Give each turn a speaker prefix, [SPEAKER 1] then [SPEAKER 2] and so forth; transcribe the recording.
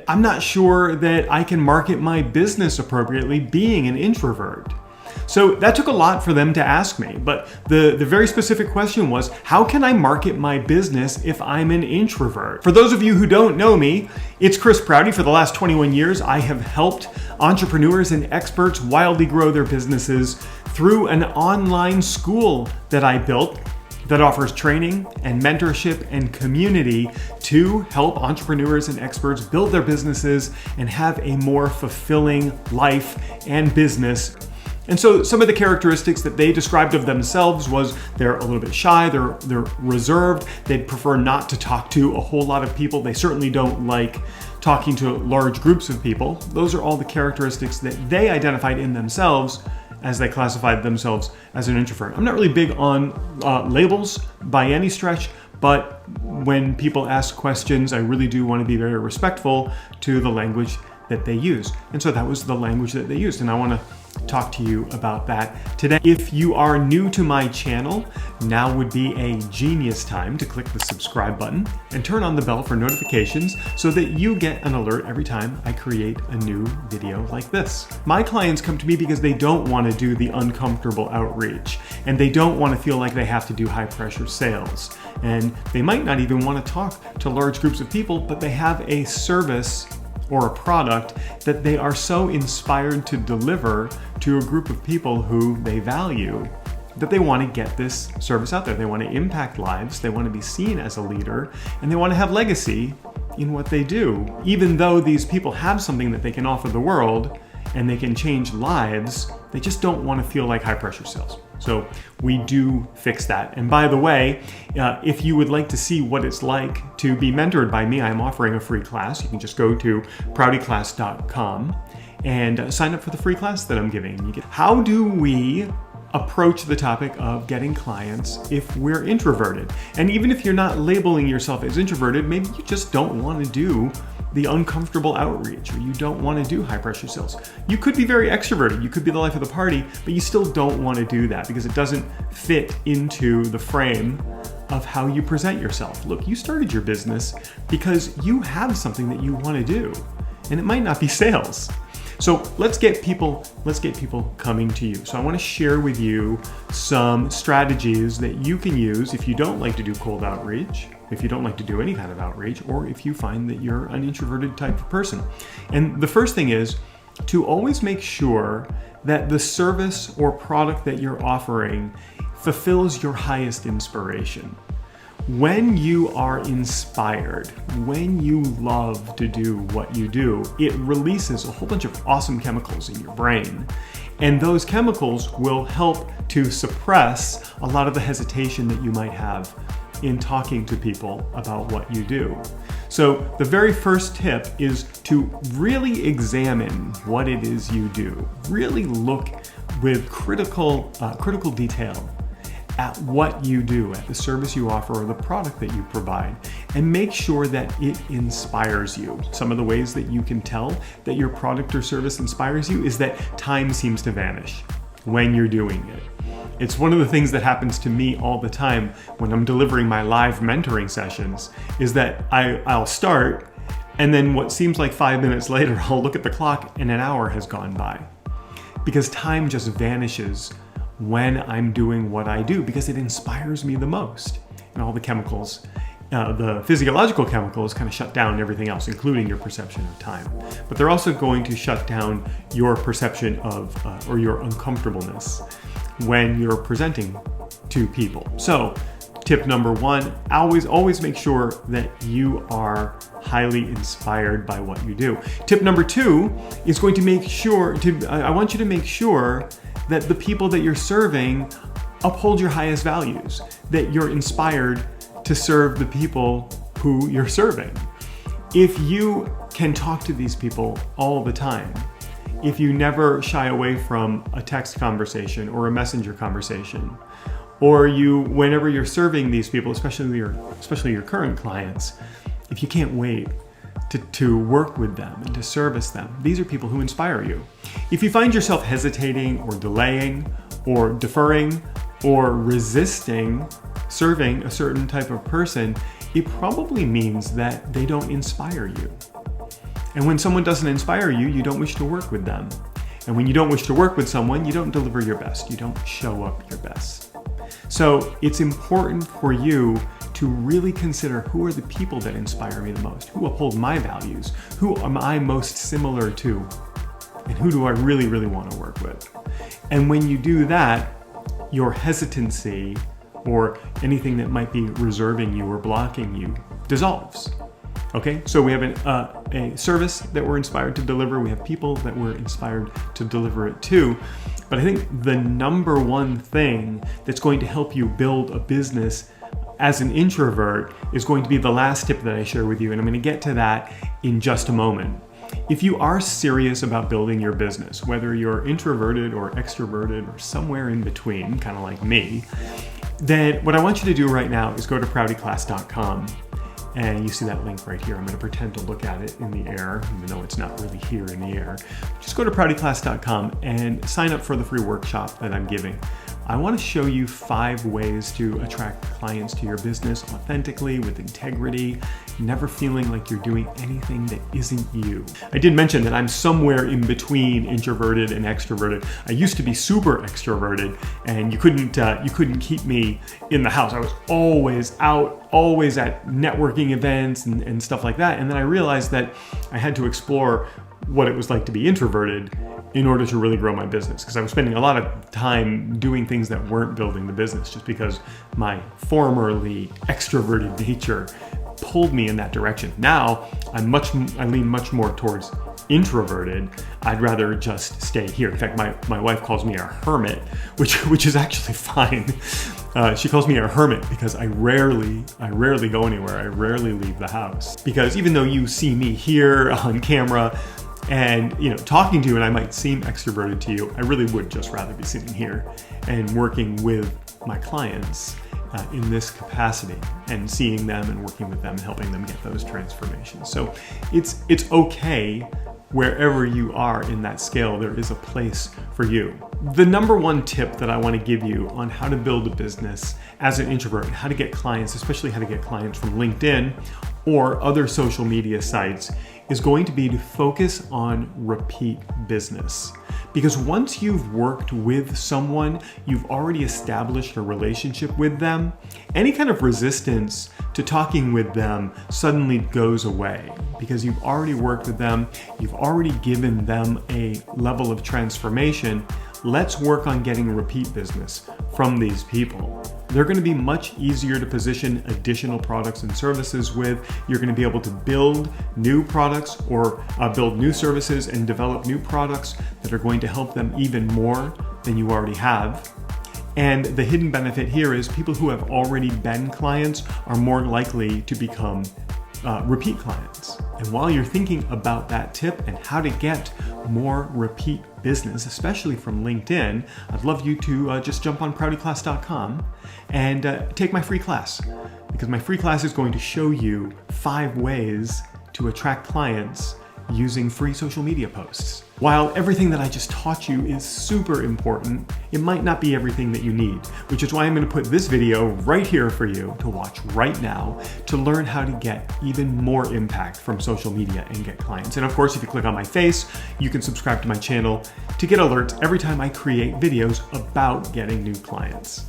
[SPEAKER 1] I'm not sure that I can market my business appropriately being an introvert. So that took a lot for them to ask me, but the very specific question was, how can I market my business if I'm an introvert? For those of you who don't know me, it's Chris Prouty. For the last 21 years, I have helped entrepreneurs and experts wildly grow their businesses through an online school that I built that offers training and mentorship and community to help entrepreneurs and experts build their businesses and have a more fulfilling life and business. And so some of the characteristics that they described of themselves was they're a little bit shy, they're reserved, they'd prefer not to talk to a whole lot of people. They certainly don't like talking to large groups of people. Those are all the characteristics that they identified in themselves as they classified themselves as an introvert. I'm not really big on labels by any stretch, but when people ask questions, I really do want to be very respectful to the language that they use. And so that was the language that they used, and I want to talk to you about that today. If you are new to my channel, now would be a genius time to click the subscribe button and turn on the bell for notifications so that you get an alert every time I create a new video like this. My clients come to me because they don't want to do the uncomfortable outreach, and they don't want to feel like they have to do high pressure sales. And they might not even want to talk to large groups of people, but they have a service or a product that they are so inspired to deliver to a group of people who they value that they want to get this service out there. They want to impact lives, they want to be seen as a leader, and they want to have legacy in what they do. Even though these people have something that they can offer the world and they can change lives, they just don't want to feel like high pressure sales. So we do fix that. And by the way, if you would like to see what it's like to be mentored by me, I'm offering a free class. You can just go to proutyclass.com and sign up for the free class that I'm giving. How do we approach the topic of getting clients if we're introverted? And even if you're not labeling yourself as introverted, maybe you just don't want to do the uncomfortable outreach, or you don't want to do high pressure sales. You could be very extroverted, you could be the life of the party, but you still don't want to do that because it doesn't fit into the frame of how you present yourself. Look, you started your business because you have something that you want to do, and it might not be sales. So let's get people coming to you. So I want to share with you some strategies that you can use if you don't like to do cold outreach, if you don't like to do any kind of outreach, or if you find that you're an introverted type of person. And the first thing is to always make sure that the service or product that you're offering fulfills your highest inspiration. When you are inspired, when you love to do what you do, it releases a whole bunch of awesome chemicals in your brain. And those chemicals will help to suppress a lot of the hesitation that you might have in talking to people about what you do. So the very first tip is to really examine what it is you do. Really look with critical detail at what you do, at the service you offer or the product that you provide, and make sure that it inspires you. Some of the ways that you can tell that your product or service inspires you is that time seems to vanish when you're doing it. It's one of the things that happens to me all the time when I'm delivering my live mentoring sessions, is that I'll start, and then what seems like 5 minutes later, I'll look at the clock and an hour has gone by. Because time just vanishes when I'm doing what I do, because it inspires me the most. And all the chemicals, the physiological chemicals, kind of shut down everything else, including your perception of time. But they're also going to shut down your perception of, or your uncomfortableness when you're presenting to people. So tip number one, always make sure that you are highly inspired by what you do. Tip number two is going to make sure I want you to make sure that the people that you're serving uphold your highest values, that you're inspired to serve the people who you're serving. If you can talk to these people all the time, if you never shy away from a text conversation or a messenger conversation, or whenever you're serving these people, especially your current clients, if you can't wait to work with them and to service them, these are people who inspire you. If you find yourself hesitating or delaying or deferring or resisting serving a certain type of person, it probably means that they don't inspire you. And when someone doesn't inspire you, you don't wish to work with them. And when you don't wish to work with someone, you don't deliver your best. You don't show up your best. So it's important for you to really consider, who are the people that inspire me the most? Who uphold my values? Who am I most similar to? And who do I really, really want to work with? And when you do that, your hesitancy or anything that might be reserving you or blocking you dissolves. Okay, so we have a service that we're inspired to deliver. We have people that we're inspired to deliver it to. But I think the number one thing that's going to help you build a business as an introvert is going to be the last tip that I share with you. And I'm going to get to that in just a moment. If you are serious about building your business, whether you're introverted or extroverted or somewhere in between, kind of like me, then what I want you to do right now is go to proutyclass.com. And you see that link right here. I'm going to pretend to look at it in the air, even though it's not really here in the air. Just go to proutyclass.com and sign up for the free workshop that I'm giving. I want to show you 5 ways to attract clients to your business authentically, with integrity, never feeling like you're doing anything that isn't you. I did mention that I'm somewhere in between introverted and extroverted. I used to be super extroverted, and you couldn't keep me in the house. I was always out, always at networking events and stuff like that. And then I realized that I had to explore what it was like to be introverted in order to really grow my business, because I was spending a lot of time doing things that weren't building the business, just because my formerly extroverted nature pulled me in that direction. Now I lean much more towards introverted. I'd rather just stay here. In fact, my wife calls me a hermit, which is actually fine. She calls me a hermit because I rarely go anywhere. I rarely leave the house, because even though you see me here on camera and talking to you, and I might seem extroverted to you, I really would just rather be sitting here and working with my clients in this capacity, and seeing them and working with them and helping them get those transformations. So it's okay. Wherever you are in that scale, there is a place for you. The number one tip that I want to give you on how to build a business as an introvert, and how to get clients, especially how to get clients from LinkedIn or other social media sites, is going to be to focus on repeat business. Because once you've worked with someone, you've already established a relationship with them, any kind of resistance to talking with them suddenly goes away, because you've already worked with them, you've already given them a level of transformation. Let's work on getting repeat business from these people. They're going to be much easier to position additional products and services with. You're going to be able to build new products or build new services and develop new products that are going to help them even more than you already have. And the hidden benefit here is people who have already been clients are more likely to become repeat clients. And while you're thinking about that tip and how to get more repeat business, especially from LinkedIn, I'd love you to just jump on proutyclass.com and take my free class, because my free class is going to show you 5 ways to attract clients using free social media posts. While everything that I just taught you is super important, it might not be everything that you need, which is why I'm going to put this video right here for you to watch right now to learn how to get even more impact from social media and get clients. And of course, if you click on my face, you can subscribe to my channel to get alerts every time I create videos about getting new clients.